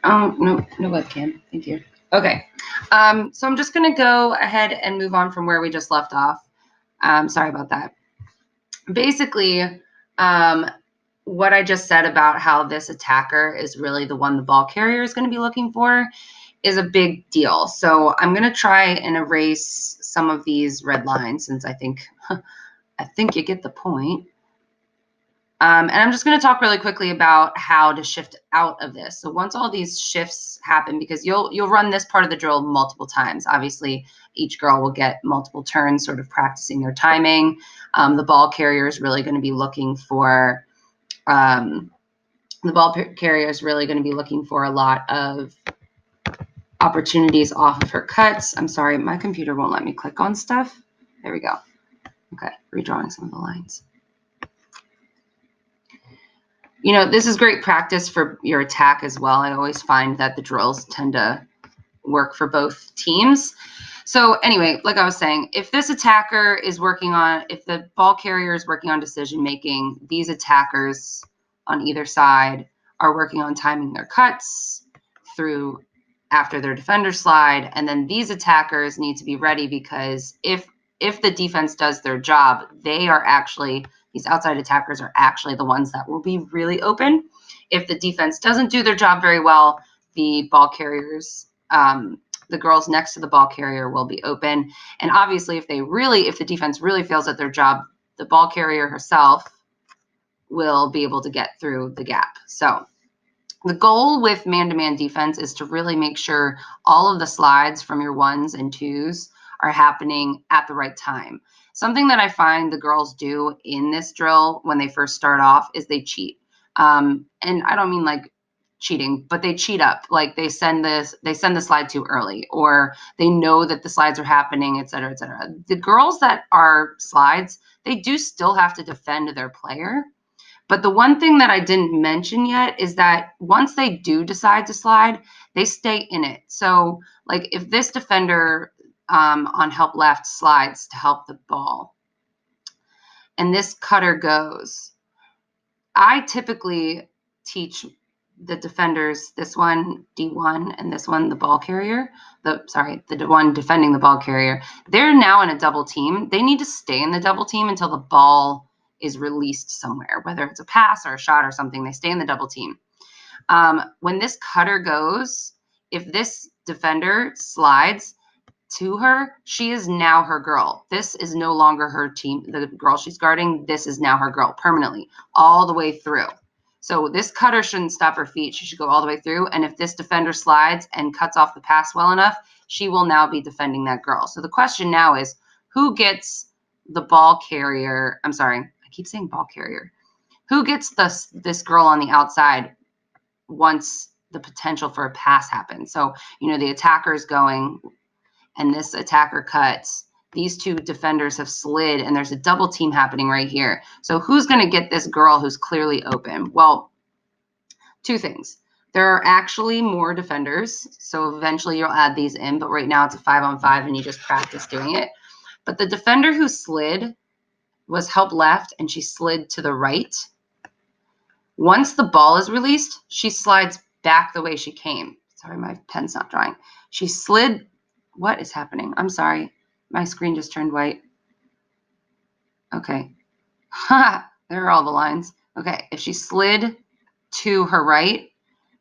No webcam. Thank you. Okay. So I'm just going to go ahead and move on from where we just left off. Sorry about that. Basically, what I just said about how this attacker is really the one the ball carrier is going to be looking for is a big deal. So I'm going to try and erase some of these red lines since I think you get the point. And I'm just going to talk really quickly about how to shift out of this. So once all these shifts happen, because you'll run this part of the drill multiple times. Obviously, each girl will get multiple turns, sort of practicing their timing. The ball carrier is really going to be looking for a lot of opportunities off of her cuts. I'm sorry, my computer won't let me click on stuff. There we go. Okay, redrawing some of the lines. You know, this is great practice for your attack as well. I always find that the drills tend to work for both teams. So anyway, like I was saying, if this attacker is if the ball carrier is working on decision making, these attackers on either side are working on timing their cuts through after their defender slide. And then these attackers need to be ready because if the defense does their job, these outside attackers are actually the ones that will be really open. If the defense doesn't do their job very well, the ball carriers, the girls next to the ball carrier will be open. And obviously, if the defense really fails at their job, the ball carrier herself will be able to get through the gap. So the goal with man-to-man defense is to really make sure all of the slides from your ones and twos are happening at the right time. Something that I find the girls do in this drill when they first start off is they cheat. And I don't mean like cheating, but they cheat up. Like they send the slide too early, or they know that the slides are happening, et cetera, et cetera. The girls that are slides, they do still have to defend their player. But the one thing that I didn't mention yet is that once they do decide to slide, they stay in it. So like if this defender on help left slides to help the ball and this cutter goes, I typically teach the defenders, this one D1 and this one the ball carrier, the one defending the ball carrier, they're now in a double team. They need to stay in the double team until the ball is released somewhere, whether it's a pass or a shot or something. They stay in the double team. When this cutter goes, if this defender slides to her, she is now her girl. This is no longer her team, the girl she's guarding. This is now her girl permanently, all the way through. So this cutter shouldn't stop her feet. She should go all the way through. And if this defender slides and cuts off the pass well enough, she will now be defending that girl. So the question now is, who gets the ball carrier? I'm sorry, I keep saying ball carrier. Who gets this girl on the outside once the potential for a pass happens? So, you know, the attacker is going and this attacker cuts. These two defenders have slid and there's a double team happening right here. So who's going to get this girl who's clearly open? Well, two things. There are actually more defenders, so eventually you'll add these in, but right now it's a 5-on-5 and you just practice doing it. But the defender who slid was help left and she slid to the right. Once the ball is released, she slides back the way she came. Sorry, my pen's not drawing. She slid. What is happening? I'm sorry. My screen just turned white. Okay. There are all the lines. Okay. If she slid to her right,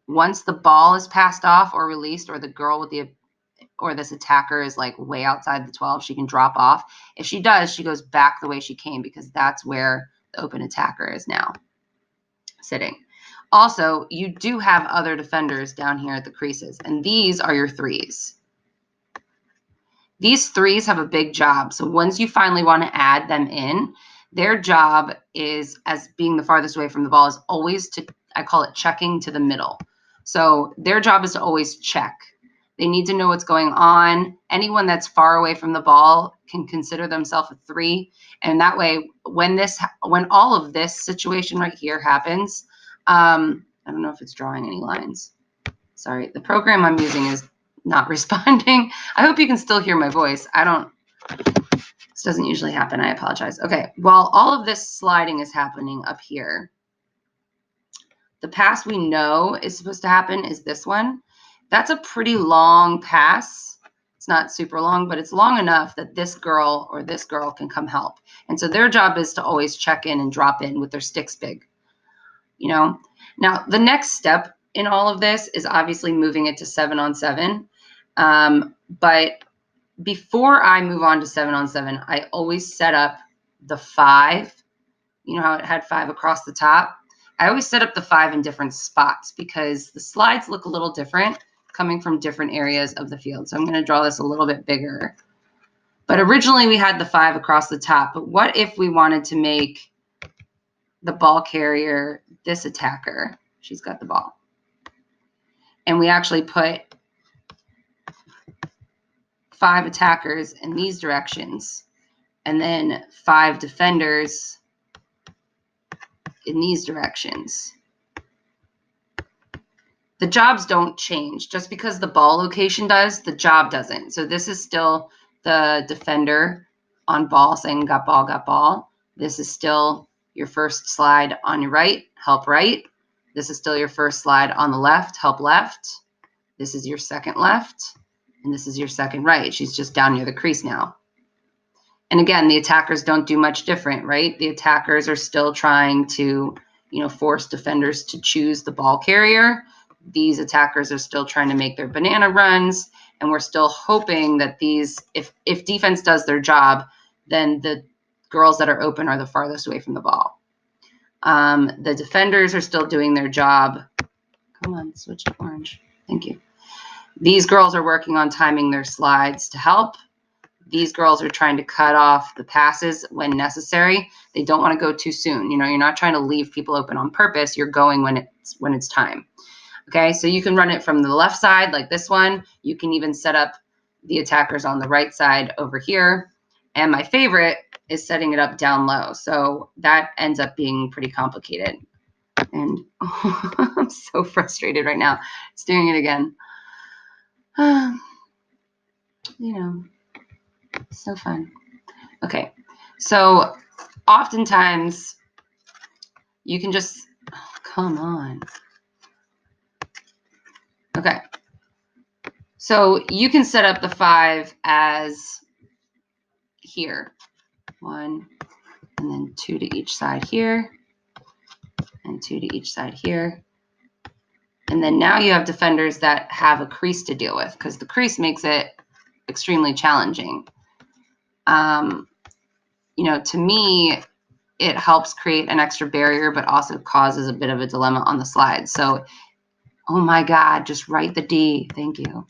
once the ball is passed off or released, or the girl with or this attacker is like way outside the 12, she can drop off. If she does, she goes back the way she came because that's where the open attacker is now sitting. Also, you do have other defenders down here at the creases, and these are your threes. These threes have a big job. So once you finally want to add them in, their job is, as being the farthest away from the ball, is always I call it checking to the middle. So their job is to always check. They need to know what's going on. Anyone that's far away from the ball can consider themselves a three. And that way, when all of this situation right here happens, I don't know if it's drawing any lines. Sorry, the program I'm using is not responding. I hope you can still hear my voice. This doesn't usually happen. I apologize. Okay, while all of this sliding is happening up here, the pass we know is supposed to happen is this one. That's a pretty long pass. It's not super long, but it's long enough that this girl or this girl can come help. And so their job is to always check in and drop in with their sticks big, you know? Now, the next step in all of this is obviously moving it to 7-on-7. But before I move on to 7-on-7, I always set up the 5. You know how it had 5 across the top? I always set up the 5 in different spots because the slides look a little different coming from different areas of the field. So I'm going to draw this a little bit bigger. But originally we had the 5 across the top. But what if we wanted to make the ball carrier this attacker? She's got the ball. And we actually put 5 attackers in these directions and then 5 defenders in these directions. The jobs don't change. Just because the ball location does, the job doesn't. So this is still the defender on ball saying got ball, got ball. This is still your first slide on your right, help right. This is still your first slide on the left, help left. This is your second left, and this is your second right. She's just down near the crease now. And again, the attackers don't do much different, right? The attackers are still trying to, force defenders to choose the ball carrier. These attackers are still trying to make their banana runs, and we're still hoping that these, if defense does their job, then the girls that are open are the farthest away from the ball. The defenders are still doing their job. Come on, switch to orange. Thank you. These girls are working on timing their slides to help. These girls are trying to cut off the passes when necessary. They don't want to go too soon. You're not trying to leave people open on purpose. You're going when it's time. Okay, so you can run it from the left side like this one. You can even set up the attackers on the right side over here. And my favorite is setting it up down low. So that ends up being pretty complicated. And I'm so frustrated right now. It's doing it again. So fun. Okay, so oftentimes you can just, come on. Okay, so you can set up the 5 as here. 1, and then 2 to each side here, and 2 to each side here. And then now you have defenders that have a crease to deal with because the crease makes it extremely challenging. To me, it helps create an extra barrier, but also causes a bit of a dilemma on the slide. So, oh my God, just write the D. Thank you.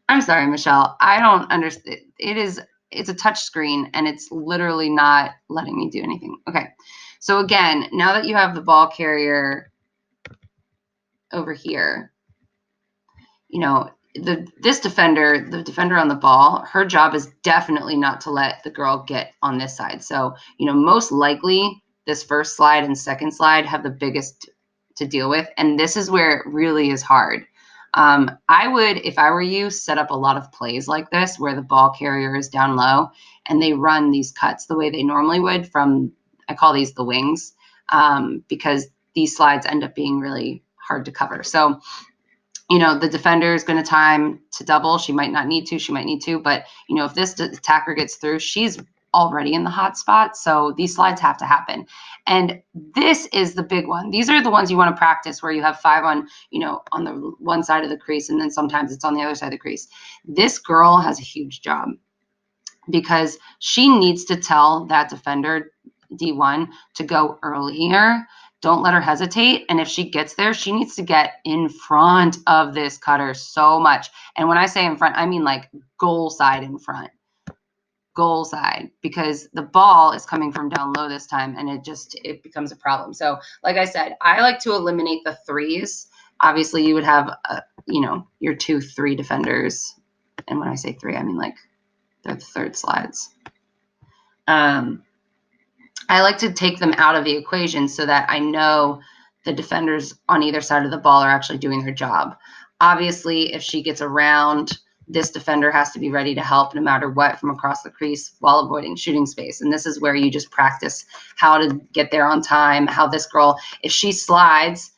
I'm sorry, Michelle. I don't understand. It's a touch screen and it's literally not letting me do anything. Okay. So again, now that you have the ball carrier over here, the defender on the ball, her job is definitely not to let the girl get on this side. So, most likely this first slide and second slide have the biggest to deal with. And this is where it really is hard. I would, if I were you, set up a lot of plays like this where the ball carrier is down low and they run these cuts the way they normally would from, I call these the wings, because these slides end up being really hard to cover. So, the defender is going to time to double. She might not need to, she might need to, but if this attacker gets through, she's already in the hot spot. So these slides have to happen. And this is the big one. These are the ones you want to practice where you have 5 on, on the one side of the crease, and then sometimes it's on the other side of the crease. This girl has a huge job because she needs to tell that defender D1 to go earlier. Don't let her hesitate. And if she gets there, she needs to get in front of this cutter so much. And when I say in front, I mean like goal side in front. Goal side, because the ball is coming from down low this time and it becomes a problem. So like I said, I like to eliminate the 3s. Obviously you would have, your 2, 3 defenders. And when I say 3, I mean like they're the third slides. I like to take them out of the equation so that I know the defenders on either side of the ball are actually doing their job. Obviously, if she gets around this defender has to be ready to help no matter what from across the crease while avoiding shooting space. And this is where you just practice how to get there on time, how this girl, if she slides